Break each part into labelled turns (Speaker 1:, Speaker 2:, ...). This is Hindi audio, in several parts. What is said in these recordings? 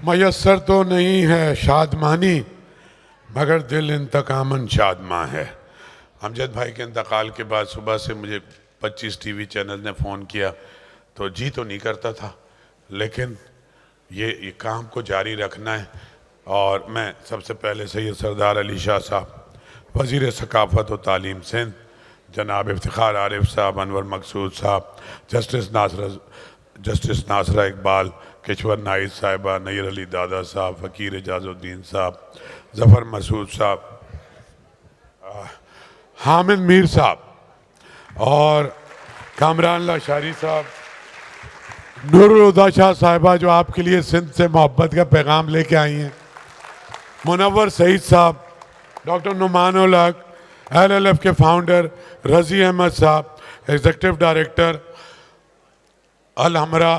Speaker 1: मयस्सर तो नहीं है शादमानी, मगर दिल इंतकामन शादमां है। अमजद भाई के इंतकाल के बाद सुबह से मुझे 25 टीवी चैनल ने फ़ोन किया, तो जी तो नहीं करता था, लेकिन ये काम को जारी रखना है। और मैं सबसे पहले सैयद सरदार अली शाह साहब, वज़ीर सकाफ़त व तालीम सिंध, जनाब इफ्तिखार आरिफ साहब, अनवर मकसूद साहब, जस्टिस नासरा इकबाल, किश्वर नाइद साहिबा, नैर अली दादा साहब, फ़कीर एजाज़ुद्दीन साहब, ज़फ़र मसूद साहब, हामिद मीर साहब और कामरान लाशारी साहब, नूरुल हुदा शाह साहिबा जो आपके लिए सिंध से मोहब्बत का पैगाम लेके आई हैं, मुनव्वर सईद साहब, डॉक्टर नुमान उल हक, LLF के फाउंडर रज़ी अहमद साहब, एग्जीक्यूटिव डायरेक्टर अल हमरा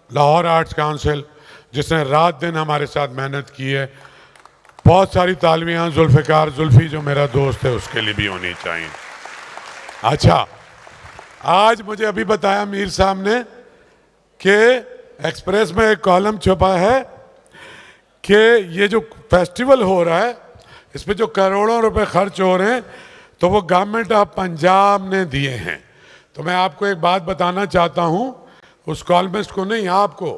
Speaker 1: लाहौर आर्ट्स काउंसिल, जिसने रात दिन हमारे साथ मेहनत की है। बहुत सारी तालियां जुल्फ़िकार जुल्फ़ी जो मेरा दोस्त है उसके लिए भी होनी चाहिए। अच्छा, आज मुझे अभी बताया मीर साहब ने कि एक्सप्रेस में एक कॉलम छपा है कि ये जो फेस्टिवल हो रहा है इस पे जो करोड़ों रुपए खर्च हो रहे हैं तो वो गवर्नमेंट ऑफ पंजाब ने दिए हैं। तो मैं आपको एक बात बताना चाहता हूँ, उस कॉलमिस्ट को नहीं, आपको,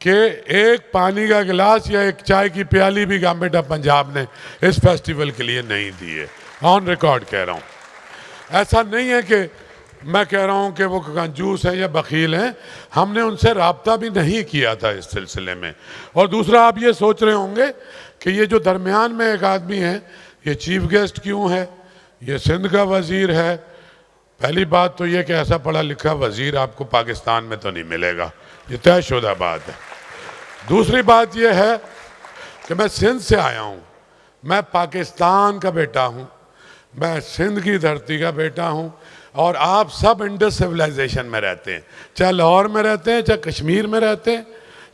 Speaker 1: कि एक पानी का गिलास या एक चाय की प्याली भी गवर्नमेंट ऑफ पंजाब ने इस फेस्टिवल के लिए नहीं दी है। ऑन रिकॉर्ड कह रहा हूँ। ऐसा नहीं है कि मैं कह रहा हूँ कि वो कंजूस हैं या बखील हैं, हमने उनसे राब्ता भी नहीं किया था इस सिलसिले में। और दूसरा, आप ये सोच रहे होंगे कि ये जो दरमियान में एक आदमी है ये चीफ गेस्ट क्यों है, ये सिंध का वज़ीर है। पहली बात तो ये कि ऐसा पढ़ा लिखा वज़ीर आपको पाकिस्तान में तो नहीं मिलेगा, ये तयशुदा बात है। दूसरी बात ये है कि मैं सिंध से आया हूँ, मैं पाकिस्तान का बेटा हूँ, मैं सिंध की धरती का बेटा हूँ, और आप सब इंडस सिविलाइजेशन में रहते हैं, चाहे लाहौर में रहते हैं, चाहे कश्मीर में रहते हैं,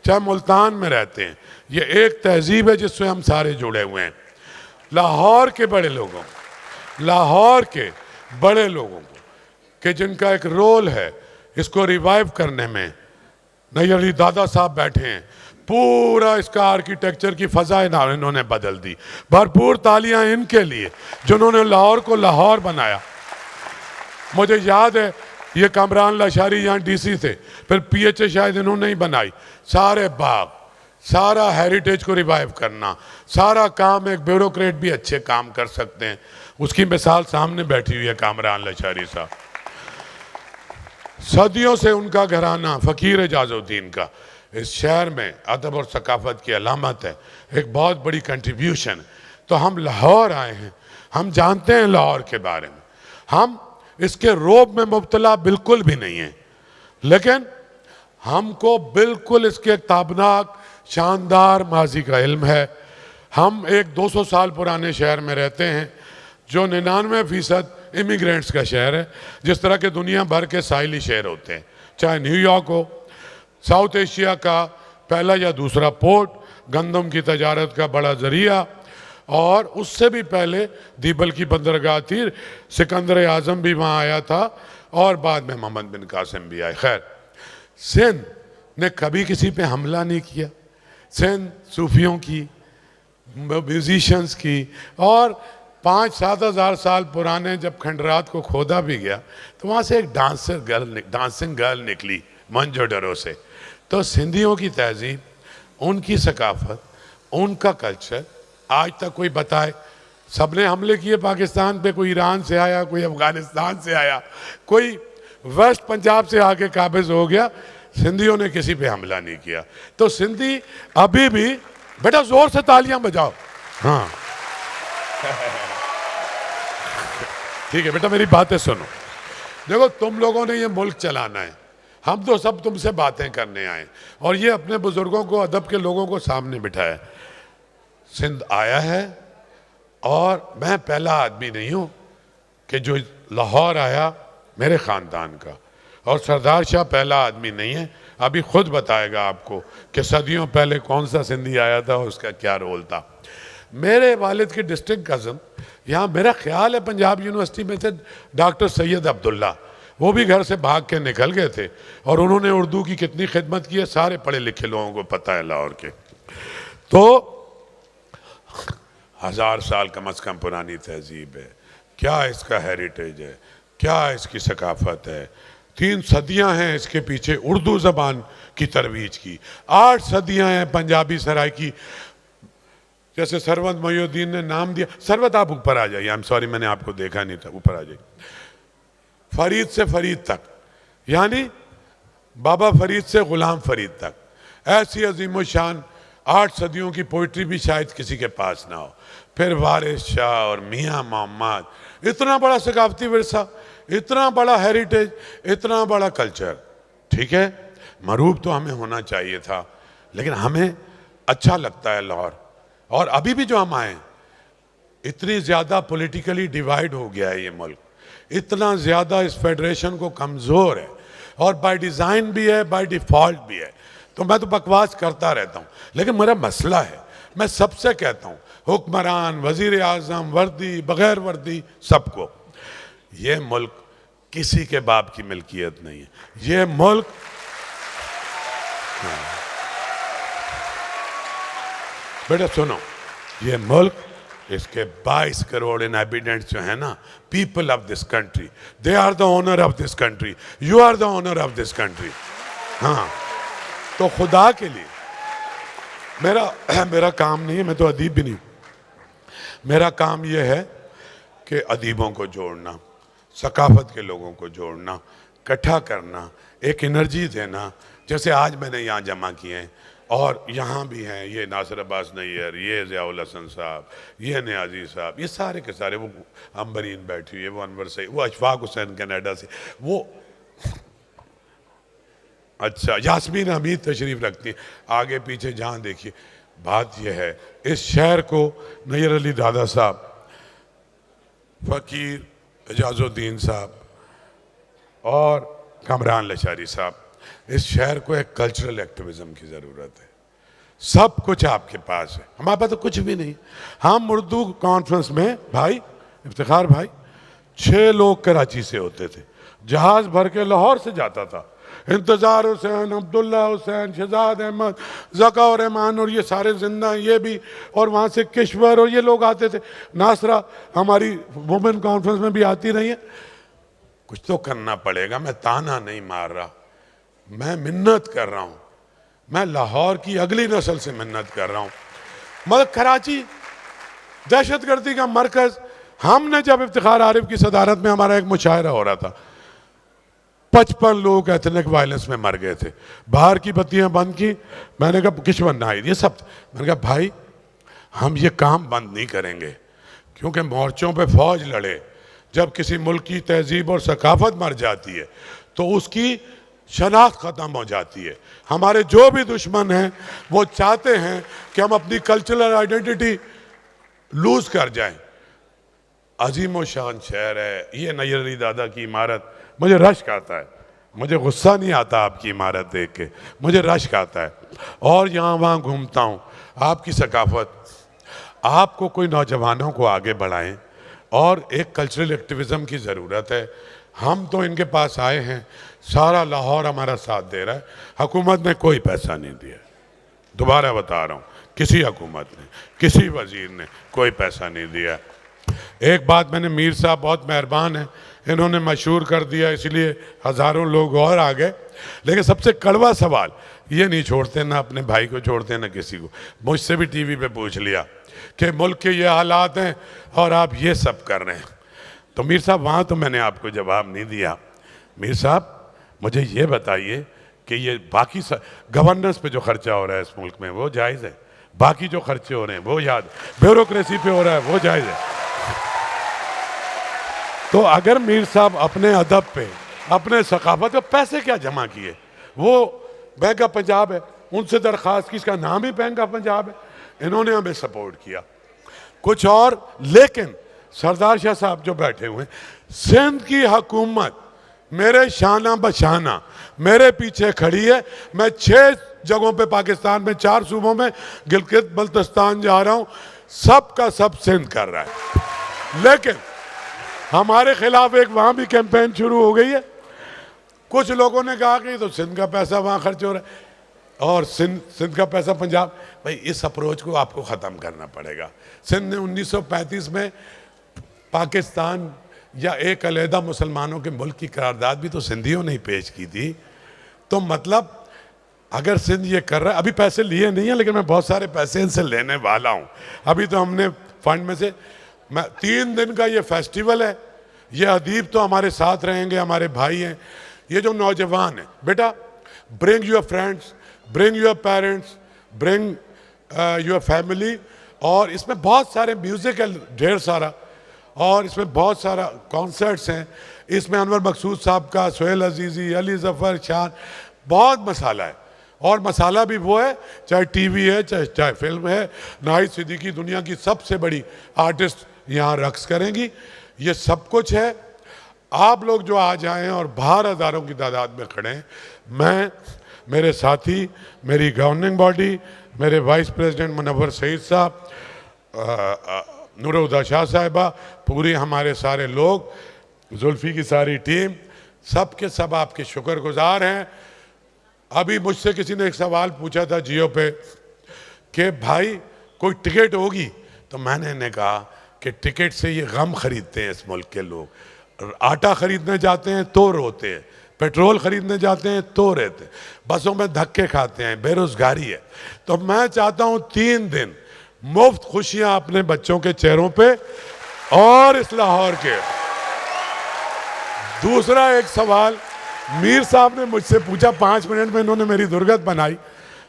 Speaker 1: चाहे मुल्तान में रहते हैं। ये एक तहजीब है जिससे हम सारे जुड़े हुए हैं। लाहौर के बड़े लोगों, लाहौर के बड़े लोगों को कि जिनका एक रोल है इसको रिवाइव करने में, नैर अली दादा साहब बैठे हैं, पूरा इसका आर्किटेक्चर की फ़ज़ा इन्होंने बदल दी। भरपूर तालियां इनके लिए जिन्होंने लाहौर को लाहौर बनाया। मुझे याद है ये कामरान लाशारी यहाँ DC थे, फिर PHA शायद इन्होंने ही बनाई। सारे बाग, सारा हेरिटेज को रिवाइव करना, सारा काम एक ब्यूरोक्रेट भी अच्छे काम कर सकते हैं, उसकी मिसाल सामने बैठी हुई है कामरान लाशारी साहब। सदियों से उनका घराना, फ़कीर एजाज़ुद्दीन का, इस शहर में अदब और सकाफ़त की अलामत है, एक बहुत बड़ी कंट्रीब्यूशन। तो हम लाहौर आए हैं, हम जानते हैं लाहौर के बारे में, हम इसके रोब में मुब्तला बिल्कुल भी नहीं है, लेकिन हमको बिल्कुल इसके ताबनाक शानदार माजी का इल्म है। हम एक 200 साल पुराने शहर में रहते हैं जो 99% इमिग्रेंट्स का शहर है, जिस तरह के दुनिया भर के साहिली शहर होते हैं, चाहे न्यूयॉर्क हो, साउथ एशिया का पहला या दूसरा पोर्ट, गंदम की तजारत का बड़ा ज़रिया, और उससे भी पहले दीबल की बंदरगाह थी, सिकंदर आज़म भी वहाँ आया था, और बाद में मोहम्मद बिन कासिम भी आए। खैर, सिंध ने कभी किसी पे हमला नहीं किया। सिंध सूफियों की, म्यूजिशियंस की, और 5-7 हज़ार साल पुराने जब खंडरात को खोदा भी गया तो वहाँ से एक डांसिंग गर्ल निकली मोहनजोदड़ो से। तो सिंधियों की तहजीब, उनकी सकाफत, उनका कल्चर आज तक कोई बताए। सबने हमले किए पाकिस्तान पे, कोई ईरान से आया, कोई अफ़गानिस्तान से आया, कोई वेस्ट पंजाब से आके काबिज़ हो गया, सिंधियों ने किसी पे हमला नहीं किया। तो सिंधी अभी भी, बेटा ज़ोर से तालियां बजाओ, हाँ ठीक है बेटा, मेरी बातें सुनो। देखो, तुम लोगों ने ये मुल्क चलाना है, हम तो सब तुमसे बातें करने आए, और ये अपने बुजुर्गों को, अदब के लोगों को सामने बिठाया। सिंध आया है, और मैं पहला आदमी नहीं हूँ कि जो लाहौर आया मेरे ख़ानदान का, और सरदार शाह पहला आदमी नहीं है। अभी खुद बताएगा आपको कि सदियों पहले कौन सा सिंधी आया था और उसका क्या रोल था। मेरे वालिद के डिस्ट्रिक्ट कज़न यहाँ, मेरा ख्याल है पंजाब यूनिवर्सिटी में थे, डॉक्टर सैयद अब्दुल्ला, वो भी घर से भाग के निकल गए थे, और उन्होंने उर्दू की कितनी खिदमत की है सारे पढ़े लिखे लोगों को पता है लाहौर के। तो 1000 साल कम से कम पुरानी तहजीब है, क्या इसका हेरिटेज है, क्या इसकी सकाफत है। 3 सदियां हैं इसके पीछे उर्दू ज़बान की तरवीज की, 8 सदियां हैं पंजाबी सराय की। जैसे सरवत मोहिउद्दीन ने नाम दिया, सरवत आप ऊपर आ जाइए, आई एम सॉरी मैंने आपको देखा नहीं था, ऊपर आ जाइए। फरीद से फरीद तक, यानी बाबा फरीद से गुलाम फरीद तक, ऐसी अजीम शान 8 सदियों की पोइट्री भी शायद किसी के पास ना हो। फिर वारिस शाह और मियाँ मोहम्मद, इतना बड़ा सकाफती विरसा, इतना बड़ा हेरिटेज, इतना बड़ा कल्चर। ठीक है, मरूब तो हमें होना चाहिए था, लेकिन हमें अच्छा लगता है लाहौर। और अभी भी जो हम आए, इतनी ज़्यादा पॉलिटिकली डिवाइड हो गया है ये मुल्क, इतना ज़्यादा इस फेडरेशन को कमज़ोर है, और बाय डिज़ाइन भी है, बाय डिफ़ॉल्ट भी है। तो मैं तो बकवास करता रहता हूँ, लेकिन मेरा मसला है, मैं सबसे कहता हूँ, हुक्मरान, वज़ीर आज़म, वर्दी, बग़ैर वर्दी, सबको, ये मुल्क किसी के बाप की मिल्कियत नहीं है। ये मुल्क बेटा सुनो, ये मुल्क, इसके 22 करोड़ इनहैबिटेंट्स जो है ना, people of this country, they are the owner of this country, you are the owner of this country. हाँ, तो खुदा के लिए मेरा काम नहीं है, मैं तो अदीब भी नहीं, मेरा काम यह है कि अदीबों को जोड़ना, सकाफत के लोगों को जोड़ना, इकट्ठा करना, एक एनर्जी देना। जैसे आज मैंने यहाँ जमा किए हैं, और यहाँ भी हैं, ये नासिर अब्बास नैयर, ये ज़ियाउल हसन साहब, ये नियाजी साहब, ये सारे के सारे, वो अम्बरीन बैठी हुई है, वो अनवर सईद, वो अशफाक हुसैन कनाडा से, वो अच्छा यास्मीन हमीद तशरीफ़ रखती हैं, आगे पीछे जहाँ देखिए। बात यह है, इस शहर को नैयर अली दादा साहब, फ़कीर एजाजुद्दीन साहब और कामरान लशारी साहब, इस शहर को एक कल्चरल एक्टिविज़म की ज़रूरत है। सब कुछ आपके पास है, हमारे पास तो कुछ भी नहीं। हम उर्दू कॉन्फ्रेंस में भाई इफ्तिखार भाई 6 लोग कराची से होते थे, जहाज़ भर के लाहौर से जाता था, इंतज़ार हुसैन, अब्दुल्ला हुसैन, शहजाद अहमद, ज़का और रहमान, और ये सारे जिंदा हैं, ये भी, और वहाँ से किश्वर और ये लोग आते थे। नासरा हमारी वुमेन कॉन्फ्रेंस में भी आती रही है। कुछ तो करना पड़ेगा, मैं ताना नहीं मार रहा, मैं मिन्नत कर रहा हूँ, मैं लाहौर की अगली नस्ल से मिन्नत कर रहा हूँ। मगर कराची दहशतगर्दी का मरकज़, हमने जब इफ्तिखार आरिफ की सदारत में हमारा एक मुशायरा हो रहा था, 55 लोग एथनिक वायलेंस में मर गए थे, बाहर की बत्तियां बंद की, मैंने कहा किश्वन नाहिद, ये सब, मैंने कहा भाई हम ये काम बंद नहीं करेंगे, क्योंकि मोर्चों पे फौज लड़े, जब किसी मुल्क की तहजीब और सकाफत मर जाती है तो उसकी शनाख्त ख़त्म हो जाती है। हमारे जो भी दुश्मन हैं वो चाहते हैं कि हम अपनी कल्चरल आइडेंटिटी लूज़ कर जाएं। अजीम व शान शहर है ये, नैयर अली दादा की इमारत, मुझे रश्क आता है, मुझे गुस्सा नहीं आता आपकी इमारत देख के, मुझे रश्क आता है। और यहाँ वहाँ घूमता हूँ, आपकी सकाफत, आपको कोई नौजवानों को आगे बढ़ाएं, और एक कल्चरल एक्टिविज़म की ज़रूरत है। हम तो इनके पास आए हैं, सारा लाहौर हमारा साथ दे रहा है, हुकूमत ने कोई पैसा नहीं दिया, दोबारा बता रहा हूँ, किसी हुकूमत ने, किसी वज़ीर ने कोई पैसा नहीं दिया। एक बात मैंने, मीर साहब बहुत मेहरबान हैं, इन्होंने मशहूर कर दिया, इसलिए हज़ारों लोग और आ गए, लेकिन सबसे कड़वा सवाल ये नहीं छोड़ते, ना अपने भाई को छोड़ते ना किसी को। मुझसे भी टीवी पे पूछ लिया कि मुल्क के ये हालात हैं और आप ये सब कर रहे हैं। तो मीर साहब वहाँ तो मैंने आपको जवाब नहीं दिया। मीर साहब मुझे ये बताइए कि ये बाकी गवर्नेंस पे जो खर्चा हो रहा है इस मुल्क में वो जायज़ है, बाकी जो खर्चे हो रहे हैं वो याद, ब्यूरोक्रेसी पे हो रहा है वो जायज़ है। तो अगर मीर साहब अपने अदब पे, अपने सकाफत पे पैसे क्या जमा किए, वो बैंक ऑफ पंजाब है, उनसे दरख्वास्त की, इसका नाम ही बैंक ऑफ पंजाब है, इन्होंने हमें सपोर्ट किया कुछ और। लेकिन सरदार शाह साहब जो बैठे हुए हैं, सिंध की हुकूमत मेरे शाना बशाना मेरे पीछे खड़ी है। मैं 6 जगहों पे पाकिस्तान में, 4 सूबों में, गिलगित बल्तिस्तान जा रहा हूं, सब का सब सिंध कर रहा है। लेकिन हमारे खिलाफ एक वहां भी कैंपेन शुरू हो गई है। कुछ लोगों ने कहा कि तो सिंध का पैसा वहां खर्च हो रहा है। और सिंध का पैसा पंजाब। भाई इस अप्रोच को आपको ख़त्म करना पड़ेगा। सिंध ने 1935 में पाकिस्तान या एक अलहदा मुसलमानों के मुल्क की करारदाद भी तो सिंधियों ने ही पेश की थी। तो मतलब अगर सिंध ये कर रहा है, अभी पैसे लिए नहीं है लेकिन मैं बहुत सारे पैसे इनसे लेने वाला हूँ। अभी तो हमने फंड में से 3 दिन का ये फेस्टिवल है। ये अदीब तो हमारे साथ रहेंगे, हमारे भाई हैं। ये जो नौजवान हैं, बेटा bring your friends, bring your parents, bring your family. और इसमें बहुत सारे म्यूज़िक है, ढेर सारा, और इसमें बहुत सारा कॉन्सर्ट्स हैं। इसमें अनवर मकसूद साहब का, सोहेल अजीज़ी, अली ज़फ़र, शान, बहुत मसाला है। और मसाला भी वो है, चाहे टीवी है, चाहे फिल्म है। नाहिद सिद्दीकी दुनिया की सबसे बड़ी आर्टिस्ट यहाँ रक्स करेंगी। ये सब कुछ है। आप लोग जो आज आए हैं और बाहर हज़ारों की तादाद में खड़े हैं, मैं, मेरे साथी, मेरी गवर्निंग बॉडी, मेरे वाइस प्रेसिडेंट मुनव्वर सईद साहब, नूरुद्दीन शाह साहिबा, पूरी हमारे सारे लोग, जुल्फ़ी की सारी टीम, सब के सब आपके शुक्रगुजार हैं। अभी मुझसे किसी ने एक सवाल पूछा था जियो पे कि भाई कोई टिकट होगी, तो मैंने इन्हें कहा कि टिकट से ये गम खरीदते हैं इस मुल्क के लोग। आटा खरीदने जाते हैं तो रोते हैं, पेट्रोल खरीदने जाते हैं तो रहते हैं, बसों में धक्के खाते हैं, बेरोजगारी है। तो मैं चाहता हूँ 3 दिन मुफ्त खुशियां अपने बच्चों के चेहरों पे। और इस लाहौर के दूसरा एक सवाल मीर साहब ने मुझसे पूछा, 5 मिनट में इन्होंने मेरी दुर्गत बनाई,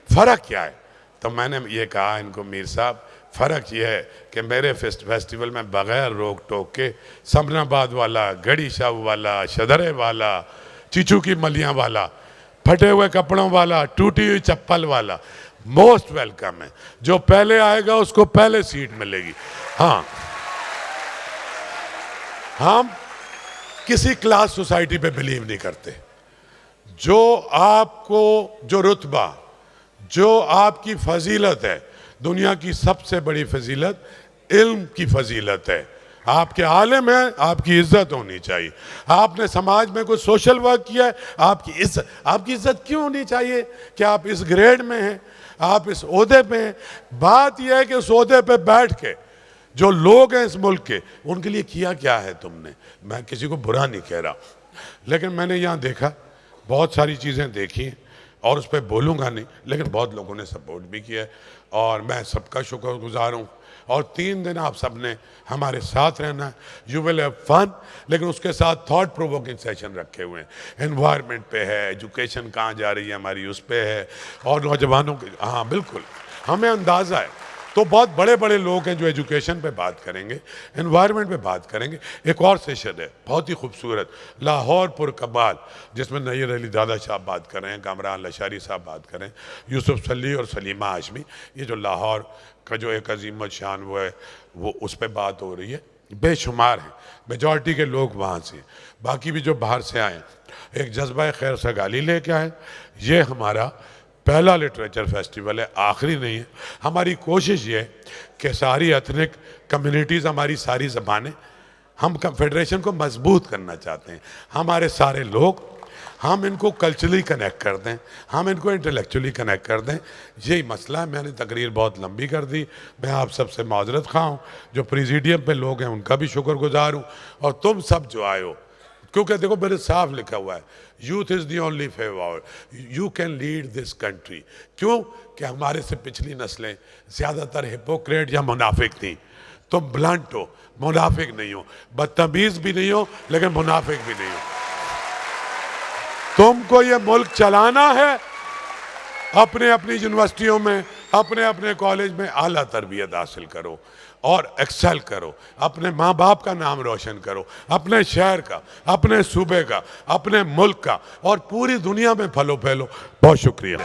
Speaker 1: फ़र्क क्या है? तो मैंने ये कहा इनको, मीर साहब फ़र्क ये है कि मेरे फेस्टिवल में बग़ैर रोक टोक के समनाबाद वाला, गड़ी शाह वाला, शदरे वाला, चीचू की मलियाँ वाला, फटे हुए कपड़ों वाला, टूटी हुई चप्पल वाला मोस्ट वेलकम है। जो पहले आएगा उसको पहले सीट मिलेगी। हाँ, हम किसी क्लास सोसाइटी पे बिलीव नहीं करते। जो आपको, जो रुतबा, जो आपकी फजीलत है, दुनिया की सबसे बड़ी फजीलत इल्म की फजीलत है। आपके आलिम हैं, आपकी इज्जत होनी चाहिए। आपने समाज में कोई सोशल वर्क किया है, आपकी इज्जत क्यों होनी चाहिए कि आप इस ग्रेड में हैं, आप इस ओहदे पे हैं। बात यह है कि उस ओहदे पे बैठ के जो लोग हैं इस मुल्क के, उनके लिए किया क्या है तुमने। मैं किसी को बुरा नहीं कह रहा, लेकिन मैंने यहाँ देखा, बहुत सारी चीज़ें देखी हैं और उस पर बोलूँगा नहीं, लेकिन बहुत लोगों ने सपोर्ट भी किया है और मैं सबका शुक्रगुजार हूँ। और 3 दिन आप सब ने हमारे साथ रहना है। यू विल हैव फन, लेकिन उसके साथ थॉट प्रोवोकिंग सेशन रखे हुए हैं। एनवायरनमेंट पे है, एजुकेशन कहाँ जा रही है हमारी उस पे है, और नौजवानों के, हाँ बिल्कुल हमें अंदाज़ा है। तो बहुत बड़े बड़े लोग हैं जो एजुकेशन पे बात करेंगे, एनवायरनमेंट पे बात करेंगे। एक और सेशन है बहुत ही खूबसूरत, लाहौर पुरकमाल, जिसमें नैयर अली दादा साहब बात कर रहे हैं, कामरान लशारी साहब बात कर रहे हैं, यूसुफ सली और सलीमा हाशमी। ये जो लाहौर का जो एक अजीमत शान वो है, वो उस पर बात हो रही है। बेशुमार हैं, मेजॉरिटी के लोग वहाँ से, बाकी भी जो बाहर से आए, एक जज्बा खैर सगाली लेके आए। ये हमारा पहला लिटरेचर फेस्टिवल है, आखिरी नहीं है। हमारी कोशिश ये है कि सारी एथनिक कम्युनिटीज़, हमारी सारी ज़बानें, हम फेडरेशन को मजबूत करना चाहते हैं। हमारे सारे लोग, हम इनको कल्चरली कनेक्ट कर दें, हम इनको इंटेलेक्चुअली कनेक्ट कर दें, यही मसला है। मैंने तकरीर बहुत लंबी कर दी, मैं आप सबसे माजरत खा हूँ। जो प्रेसिडियम पे लोग हैं उनका भी शुक्रगुजार हूँ, और तुम सब जो आए हो, क्योंकि देखो मेरे साफ लिखा हुआ है, youth is the only favour, you can lead this country. क्यों कि हमारे से पिछली नस्लें ज़्यादातर हिपोक्रेट या मुनाफिक थी। तुम ब्लंट हो, मुनाफिक नहीं हो, बदतमीज़ भी नहीं हो, लेकिन मुनाफिक भी नहीं हो। तुमको ये मुल्क चलाना है, अपने अपनी यूनिवर्सिटियों में, अपने अपने कॉलेज में आला तरबियत हासिल करो और एक्सेल करो, अपने माँ बाप का नाम रोशन करो, अपने शहर का, अपने सूबे का, अपने मुल्क का, और पूरी दुनिया में फलो फैलो। बहुत शुक्रिया।